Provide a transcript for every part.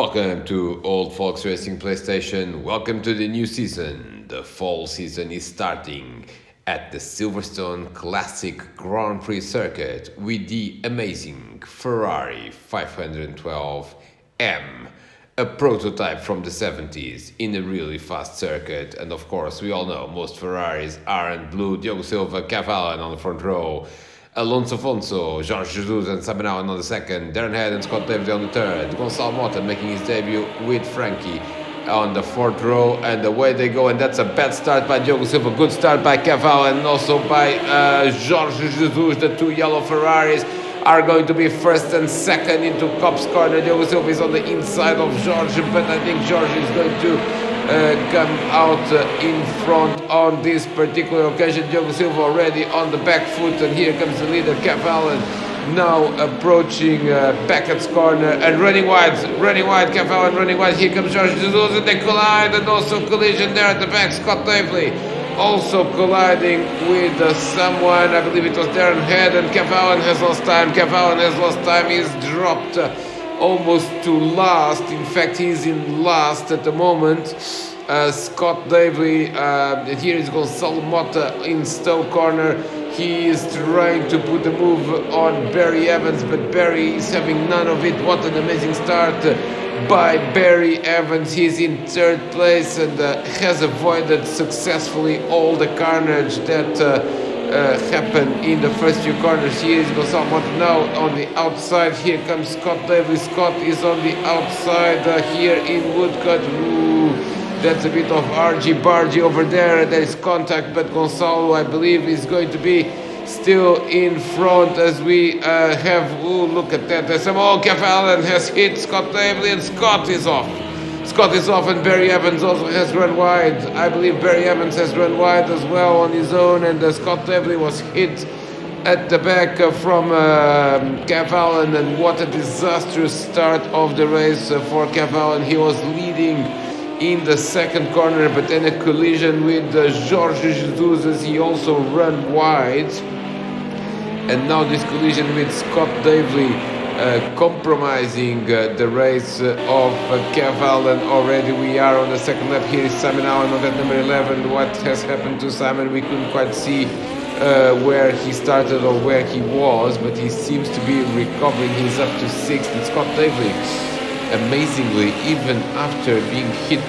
Welcome to Old Folks Racing PlayStation. Welcome to the new season. The fall season is starting at the Silverstone Classic Grand Prix circuit with the amazing Ferrari 512M, a prototype from the 70s in a really fast circuit. And of course, we all know most Ferraris aren't blue. Diogo Silva, Cavalli on the front row, Alonso Afonso, Jorge Jesus and Sabinal on the second, Darren Head and Scott David on the third, Gonçalo Mota making his debut with Frankie on the fourth row, and away they go, and that's a bad start by Diogo Silva, good start by Cavalli and also by Jorge Jesus. The two yellow Ferraris are going to be first and second into Cop's corner. Diogo Silva is on the inside of Jorge, but I think Jorge is going to come out in front on this particular occasion. Diogo Silva already on the back foot, and here comes the leader Cavalli now approaching Beckett's corner and running wide, Cavalli running wide. Here comes Jorge Jesus and they collide, and also collision there at the back. Scott Davely also colliding with someone, I believe it was Darren Head, and Cavalli has lost time. He's dropped almost to last. In fact, he's in last at the moment. Scott Davely, here is Gonçalo Mota in Stowe corner. He is trying to put a move on Barry Evans, but Barry is having none of it. What an amazing start by Barry Evans. He's in third place and has avoided successfully all the carnage that happened in the first few corners. Here is Gonçalo Mota now on the outside. Here comes Scott Davis. Scott is on the outside here in Woodcut. Ooh, that's a bit of argy-bargy over there. There is contact, but Gonçalo, I believe, is going to be still in front as we have. Ooh, look at that. There's some. Oh, Cavalli has hit Scott Davis, and Scott is off, and Barry Evans also has run wide. I believe Barry Evans has run wide as well on his own, and Scott Davely was hit at the back from Cavalli, and what a disastrous start of the race for Cavalli. He was leading in the second corner, but then a collision with Jorge Jesus as he also ran wide, and now this collision with Scott Davely compromising the race of Cavalli. Already we are on the second lap. Here is Simon Allen on that number 11. What has happened to Simon? We couldn't quite see where he started or where he was, but he seems to be recovering. He's up to sixth. And Scott Davely, amazingly, even after being hit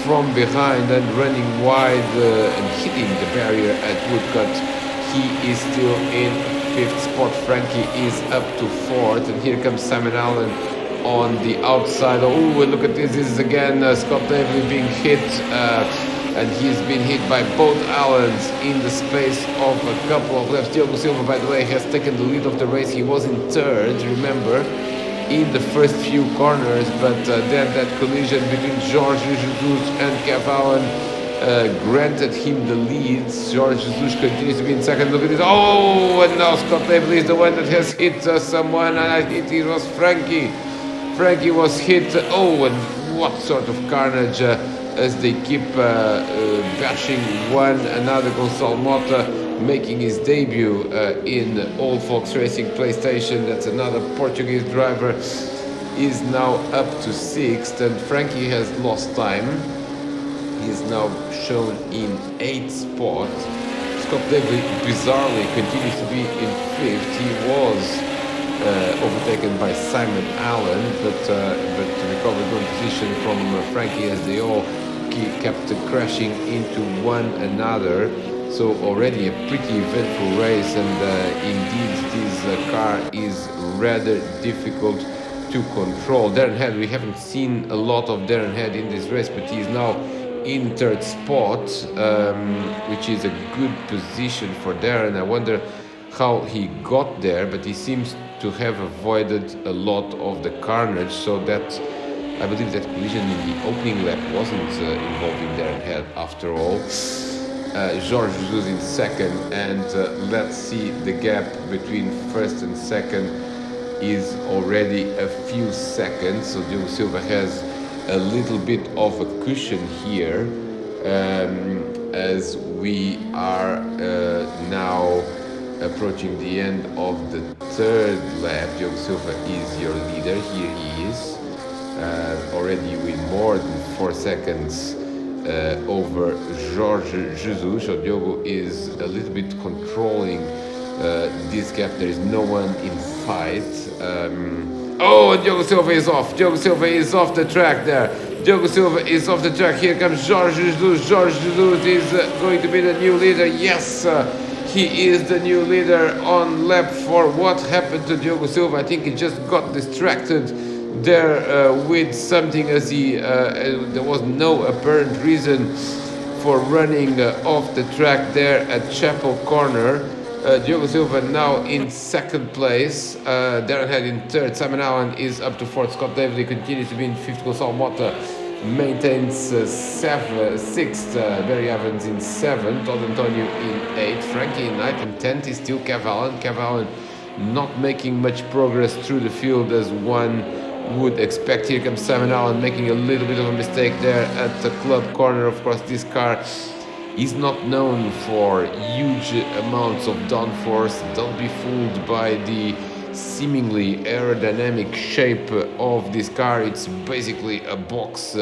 from behind and running wide and hitting the barrier at Woodcut, he is still in fifth spot. Frankie is up to fourth, and here comes Simon Allen on the outside. Oh, look at this. This is again Scott Davely being hit, and he's been hit by both Allens in the space of a couple of laps. Diogo Silva, by the way, has taken the lead of the race. He was in third, remember, in the first few corners, but then that collision between Jorge Jesus and Cavalli granted him the lead. Jorge Jesus continues to be in second. Look at this. Oh, and now Scott Davely is the one that has hit someone, and I think it was Frankie. Frankie was hit. Oh, and what sort of carnage as they keep bashing one another. Gonçalo Mota making his debut in Old Folks Racing PlayStation. That's another Portuguese driver. Is now up to sixth, and Frankie has lost time. He's now shown in 8th spot. Scott Davely bizarrely continues to be in 5th. He was overtaken by Simon Allen, but recovered one position from Frankie as they all kept crashing into one another. So already a pretty eventful race, and indeed this car is rather difficult to control. Darren Head, we haven't seen a lot of Darren Head in this race, but he's now in third spot, which is a good position for Darren. I wonder how he got there, but he seems to have avoided a lot of the carnage, so that I believe that collision in the opening lap wasn't involving Darren Head after all. Jorge Jesus in second, and let's see, the gap between first and second is already a few seconds, so Diogo Silva has a little bit of a cushion here, as we are now approaching the end of the third lap. Diogo Silva is your leader. Here he is. already with more than 4 seconds over Jorge Jesus. So Diogo is a little bit controlling this gap. There is no one in sight. Oh, Diogo Silva is off. Diogo Silva is off the track there. Diogo Silva is off the track. Here comes Jorge Jesus. Jorge Jesus is going to be the new leader. Yes, he is the new leader on lap 4. What happened to Diogo Silva? I think he just got distracted there with something, as he there was no apparent reason for running off the track there at Chapel Corner. Diogo Silva now in second place, Darren Head in third, Simon Allen is up to fourth, Scott Davely continues to be in fifth, Gonçalo Mota maintains sixth, Barry Evans in seventh, Todd Antonio in eighth, Frankie in ninth, and tenth is still Kev Allen. Kev Allen not making much progress through the field as one would expect. Here comes Simon Allen making a little bit of a mistake there at the club corner. Of course, this car is not known for huge amounts of downforce. Don't be fooled by the seemingly aerodynamic shape of this car. It's basically a box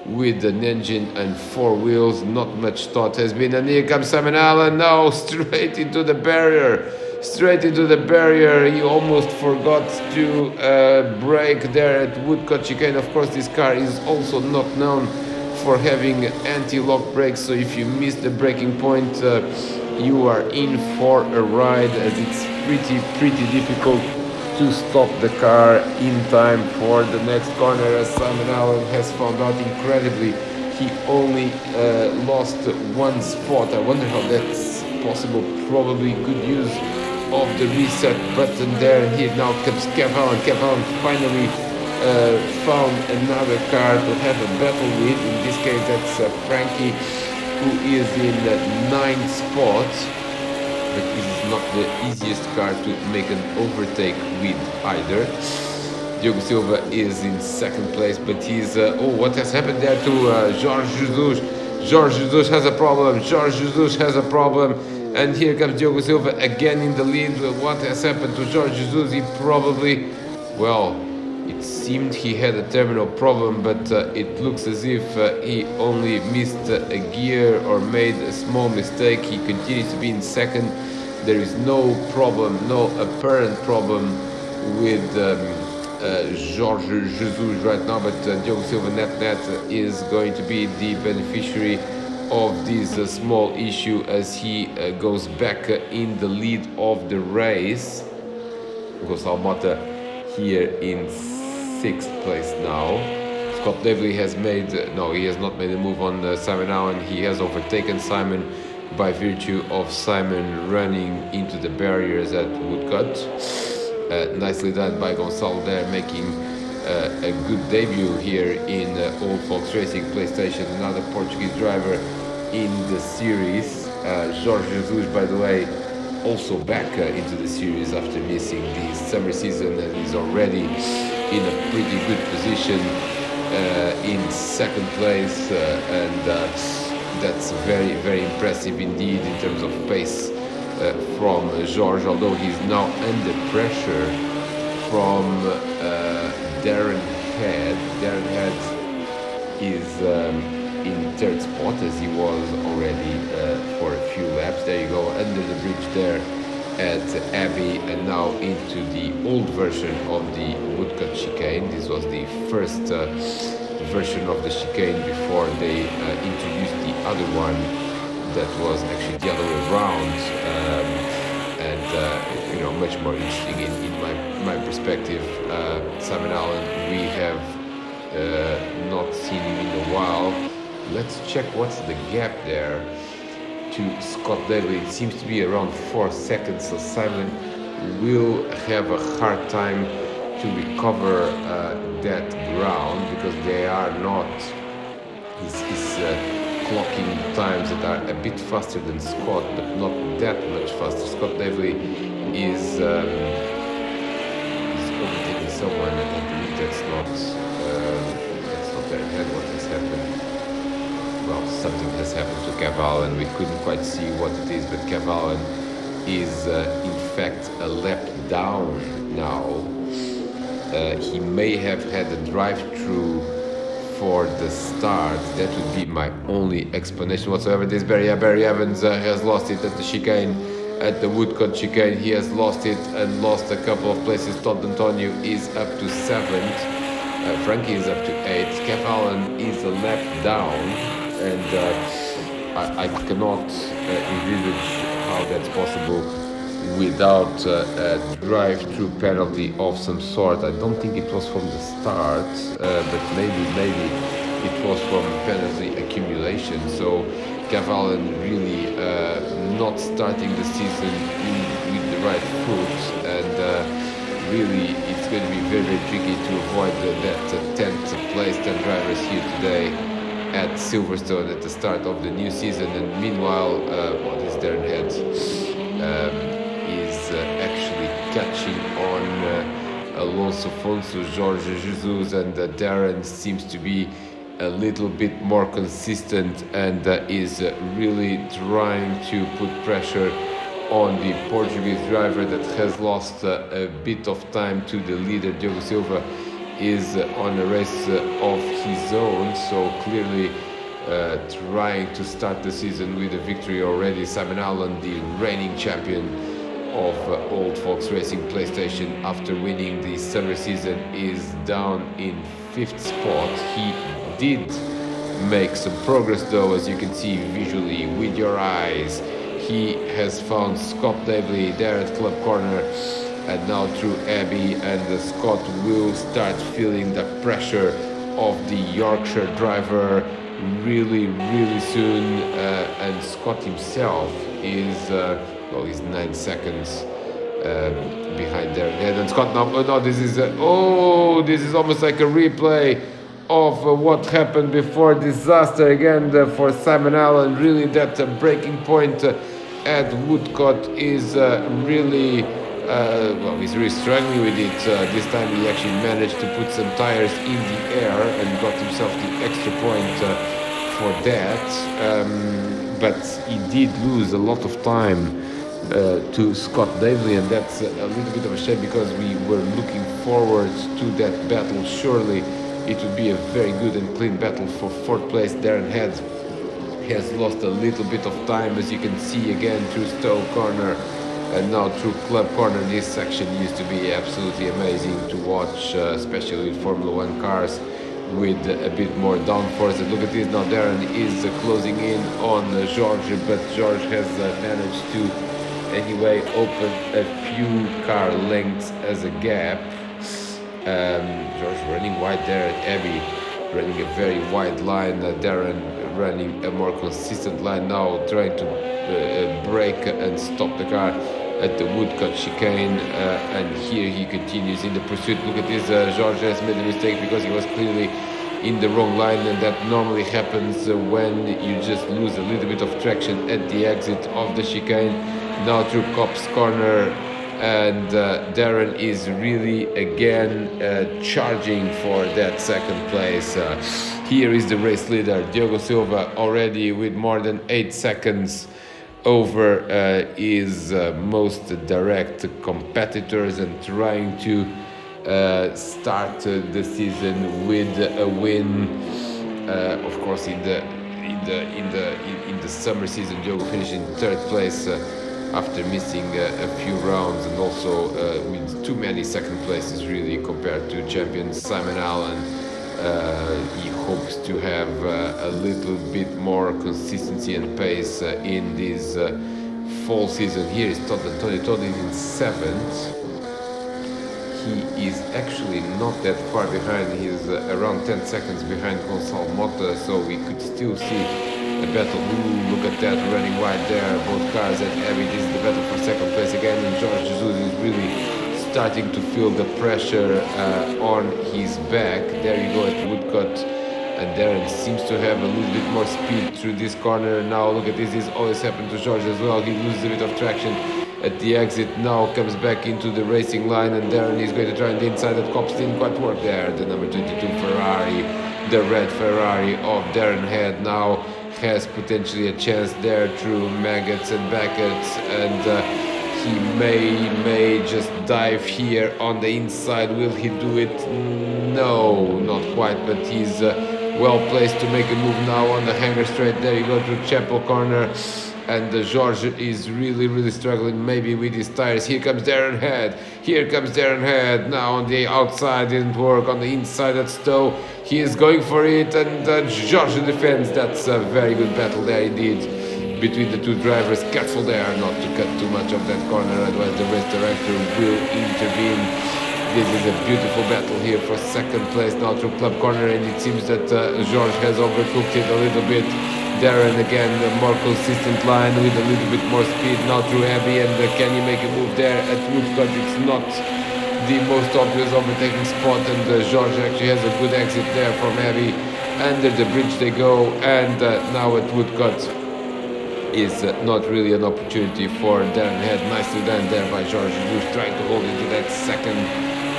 with an engine and 4 wheels. Not much thought has been. And here comes Simon Allen now straight into the barrier. Straight into the barrier. He almost forgot to brake there at Woodcote Chicane. Of course, this car is also not known for having anti-lock brakes, so if you miss the braking point, you are in for a ride, as it's pretty difficult to stop the car in time for the next corner, as Simon Allen has found out. Incredibly, he only lost 1 spot. I wonder how that's possible. Probably good use of the reset button there. And here now comes Kev Allen. Kev Allen finally found another car to have a battle with. In this case, that's Frankie, who is in the 9th spot. But this is not the easiest car to make an overtake with either. Diogo Silva is in 2nd place, but he's oh, what has happened there to Jorge Jesus? Jorge Jesus has a problem. Jorge Jesus has a problem. And here comes Diogo Silva again in the lead. What has happened to Jorge Jesus? He probably, well, it seemed he had a terminal problem, but it looks as if he only missed a gear or made a small mistake. He continues to be in 2nd. There is no problem, no apparent problem with Jorge Jesus right now, but Diogo Silva net is going to be the beneficiary of this small issue as he goes back in the lead of the race. Gonçalo Mota here in 6th place now. Scott Davely has made, no, he has not made a move on Simon Allen. He has overtaken Simon by virtue of Simon running into the barriers at Woodcote. Nicely done by Gonçalo there, making a good debut here in Old Folks Racing PlayStation, another Portuguese driver in the series. Jorge Jesus, by the way, also back into the series after missing the summer season, and is already in a pretty good position in 2nd place, and that's very impressive indeed in terms of pace from Jorge, although he's now under pressure from Darren Head. Darren Head is in 3rd spot, as he was already for a few laps. There you go, under the bridge there at Abbey, and now into the old version of the Woodcote chicane. This was the first version of the chicane before they introduced the other one that was actually the other way around, and you know, much more interesting in my perspective. Simon Allen, we have not seen him in a while. Let's check what's the gap there to Scott Davely. It seems to be around 4 seconds, so Simon will have a hard time to recover that ground, because they are not, he's clocking times that are a bit faster than Scott, but not that much faster. Scott Davely is overtaking someone, and I believe that's not their head. What has happened? Well, something has happened to Kev Allen. We couldn't quite see what it is, but Kev Allen is in fact a lap down now. He may have had a drive-through for the start. That would be my only explanation whatsoever. This Barry Evans has lost it at the chicane, at the Woodcote chicane. He has lost it and lost a couple of places. Todd Antonio is up to 7th. Frankie is up to 8th. Kev Allen is a lap down, and I cannot envisage how that's possible without a drive-through penalty of some sort. I don't think it was from the start, but maybe it was from penalty accumulation. So Kev Allen really not starting the season with the right foot, and really it's going to be very, very tricky to avoid that 10th place, 10 drivers here today at Silverstone at the start of the new season. And meanwhile, what is Darren Head is actually catching on Alonso Fonso, Jorge Jesus, and Darren seems to be a little bit more consistent and is really trying to put pressure on the Portuguese driver that has lost a bit of time to the leader. Diogo Silva is on a race of his own, so clearly trying to start the season with a victory already. Simon Allen, the reigning champion of Old Fox Racing PlayStation after winning the summer season, is down in 5th spot. He did make some progress though, as you can see visually with your eyes. He has found Scott Davley there at Club Corner, and now through Abbey, and Scott will start feeling the pressure of the Yorkshire driver really soon, and Scott himself is he's 9 seconds behind there. And Scott now, this is almost like a replay of what happened before. Disaster again for Simon Allen. Really that breaking point at Woodcote is really he's really struggling with it. This time he actually managed to put some tires in the air and got himself the extra point for that, but he did lose a lot of time to Scott Davley, and that's a little bit of a shame because we were looking forward to that battle. Surely it would be a very good and clean battle for 4th place. Darren Head has lost a little bit of time, as you can see again through Stowe Corner and now through Club Corner. This section used to be absolutely amazing to watch, especially with Formula 1 cars with a bit more downforce. And look at this, now Darren is closing in on George, but George has managed to anyway open a few car lengths as a gap. George running wide there at Abbey, running a very wide line. Darren running a more consistent line now, trying to brake and stop the car at the Woodcote chicane, and here he continues in the pursuit. Look at this, George has made a mistake because he was clearly in the wrong line, and that normally happens when you just lose a little bit of traction at the exit of the chicane. Now through Cops Corner, and Darren is really again charging for that 2nd place. Here is the race leader, Diogo Silva, already with more than 8 seconds over his most direct competitors, and trying to start the season with a win. Of course, in the summer season, Diogo finished in 3rd place after missing a few rounds, and also with too many 2nd places really compared to champion Simon Allen. He hopes to have a little bit more consistency and pace in this fall season. Here is Todd Antonio. Todd is in 7th. He is actually not that far behind. He is around 10 seconds behind Gonçalo Mota, so we could still see a battle. Ooh, look at that, running wide there, both cars at Abbey. This is the battle for 2nd place again, and Jorge Jesus is really starting to feel the pressure on his back. There you go at Woodcote, and Darren seems to have a little bit more speed through this corner. Now look at this always happened to George as well. He loses a bit of traction at the exit, now comes back into the racing line, and Darren is going to try on the inside. That Cops didn't quite work there. The number 22 Ferrari, the red Ferrari of Darren Head, now has potentially a chance there through Maggots and Beckett's, and He may just dive here on the inside. Will he do it? No, not quite, but he's well placed to make a move now on the hanger straight. There you go to Chapel corner. And George is really struggling maybe with his tires. Here comes Darren Head. Here comes Darren Head. Now on the outside didn't work. On the inside at Stowe. He is going for it and George defends. That's a very good battle there indeed between the two drivers. Careful there not to cut too much of that corner, otherwise the race director will intervene. This is a beautiful battle here for second place now through club corner, and it seems that George has overcooked it a little bit. Darren again, a more consistent line with a little bit more speed now through Abbey, and can he make a move there at Woodcote? It's not the most obvious overtaking spot, and George actually has a good exit there from Abbey. Under the bridge they go, and now at Woodcote is not really an opportunity for Darren Head. Nicely done there by George, who's trying to hold into that second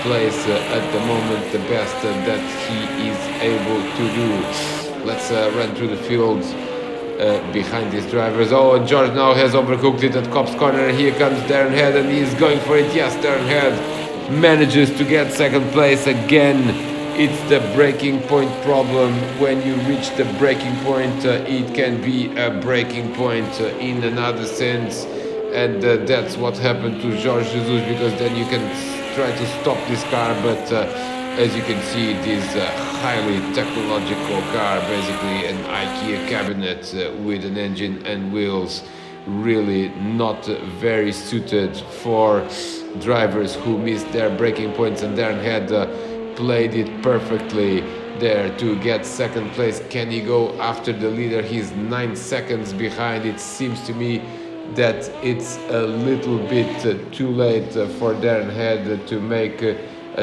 place at the moment, the best that he is able to do. Let's run through the field behind these drivers. Oh, and George now has overcooked it at Cops corner. Here comes Darren Head and he's going for it. Yes, Darren Head manages to get second place again. It's the breaking point problem. When you reach the breaking point, it can be a breaking point in another sense, and that's what happened to Jorge Jesus, because then you can try to stop this car, but as you can see, it is a highly technological car, basically an IKEA cabinet with an engine and wheels, really not very suited for drivers who missed their braking points, and Darren Head played it perfectly there to get second place. Can he go after the leader? He's 9 seconds behind. It seems to me that it's a little bit too late for Darren Head to make a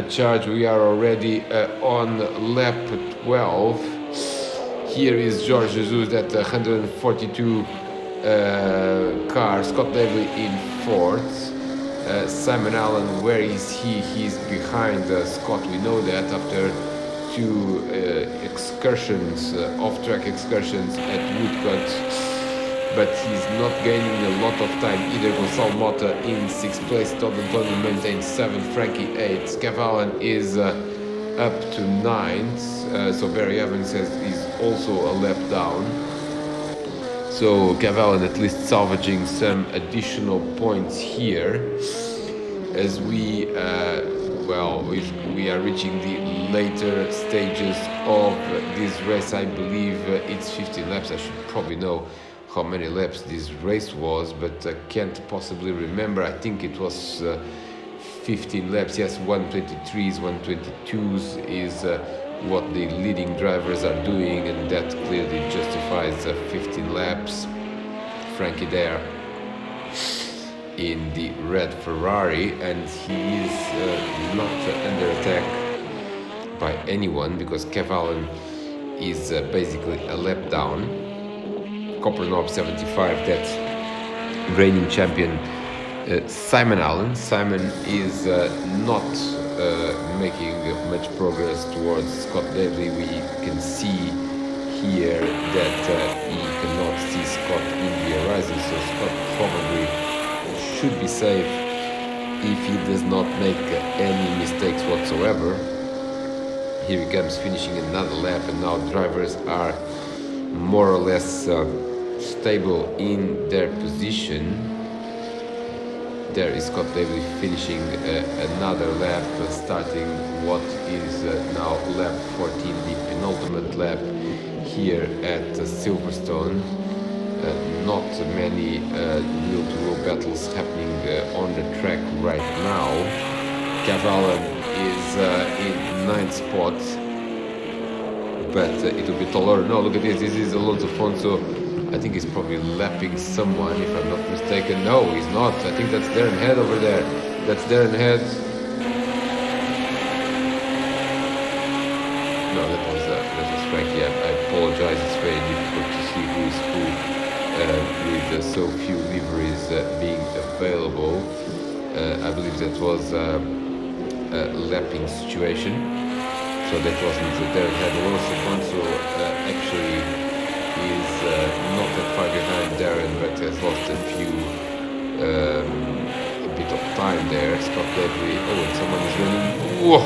charge. We are already on lap 12. Here is Jorge Jesus at 142 car. Scott Davely in fourth. Simon Allen, where is he? He's behind Scott. We know that after two excursions, off-track excursions at Woodcote, but he's not gaining a lot of time either. Gonçalo Mota in 6th place, Todd Antonio maintains 7th, Frankie 8th, Kev Allen is up to 9th, so Barry Evans is also a lap down. So Kev Allen at least salvaging some additional points here, as we are reaching the later stages of this race. I believe it's 15 laps. I should probably know how many laps this race was, but I can't possibly remember. I think it was 15 laps. Yes, 123s, 122s is what the leading drivers are doing, and that clearly justifies 15 laps. Frankie there in the red Ferrari, and he is not under attack by anyone because Kev Allen is basically a lap down. Copperknob 75, that's reigning champion Simon Allen. Simon is not making much progress towards Scott Davely. We can see here that he cannot see Scott in the horizon, so Scott probably should be safe if he does not make any mistakes whatsoever. Here he comes, finishing another lap, and now drivers are more or less stable in their position. There is Scott Davely finishing another lap, starting what is now lap 14, the penultimate lap here at Silverstone. Not many wheel-to-wheel battles happening on the track right now. Kev Allen is in 9th spot, but it will be taller. No, look at this. This is Alonso Afonso. I think he's probably lapping someone, if I'm not mistaken. No, he's not. I think that's Darren Head over there. That's Darren Head. No, that was Frankie. I apologize. It's very difficult to see who is who with so few liveries being available. I believe that was a lapping situation. So that wasn't Darren Head. Alonso Afonso actually is not that far behind Darren, but has lost a time there. Scott Debris. Oh, and someone is running. Whoa!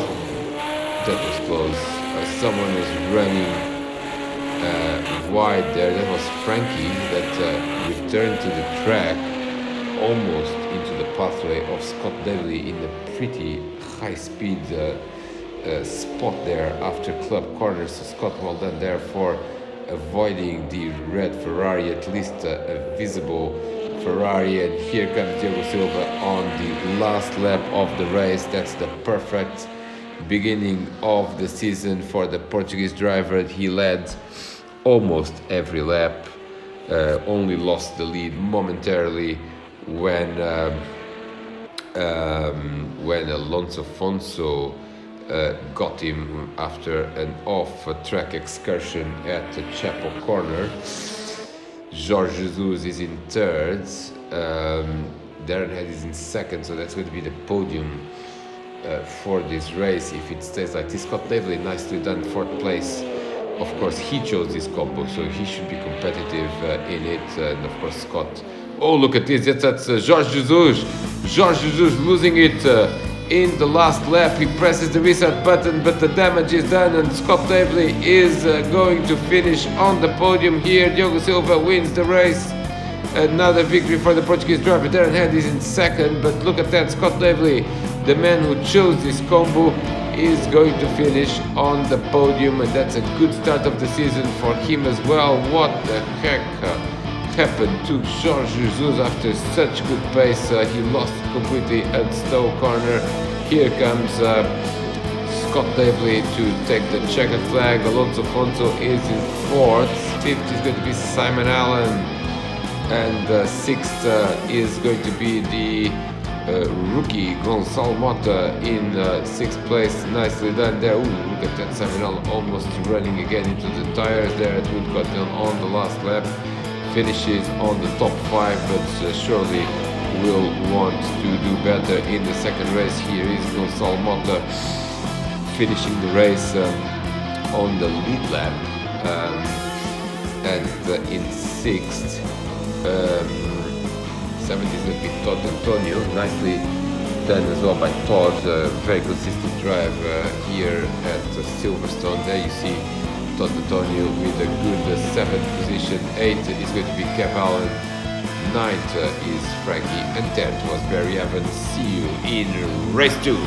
That was close. Someone was running wide there. That was Frankie that returned to the track almost into the pathway of Scott Debris in a pretty high speed spot there after club corner. So Scott, well done there for avoiding the red Ferrari, at least a visible Ferrari. And here comes Diogo Silva on the last lap of the race. That's the perfect beginning of the season for the Portuguese driver. He led almost every lap, only lost the lead momentarily when Alonso Afonso got him after an off-track excursion at the Chapel Corner. Jorge Jesus is in third, Darren Head is in second, so that's going to be the podium for this race if it stays like this. Scott Debris, nicely done, fourth place. Of course, he chose this combo, so he should be competitive in it. And of course, Scott. Oh, look at this! That's Jorge Jesus. Jorge Jesus losing it in the last lap. He presses the reset button, but the damage is done, and Scott Debris is going to finish on the podium here. Diogo Silva wins the race. Another victory for the Portuguese driver. Darren Head is in second, but look at that, Scott Debris, the man who chose this combo, is going to finish on the podium, and that's a good start of the season for him as well. What the heck happened to Jorge Jesus after such good pace? He lost completely at Stowe Corner. Here comes Scott Debris to take the checkered flag. Alonso Afonso is in fourth. Fifth is going to be Simon Allen, and sixth is going to be the rookie Gonçalo Mota in sixth place. Nicely done there. Ooh, look at that, Simon Allen almost running again into the tires there at Woodcote on the last lap. Finishes on the top five, but surely will want to do better in the second race. Here is Gonçalo Mota finishing the race on the lead lap, and in sixth. Seventh is going to be Todd Antonio. Nicely done as well by Todd. Very consistent drive here at Silverstone. There you see Todd Antonio with a good seventh position. Eighth is going to be Kev Allen. Ninth is Frankie, and 10th was Barry Evans. See you in race 2.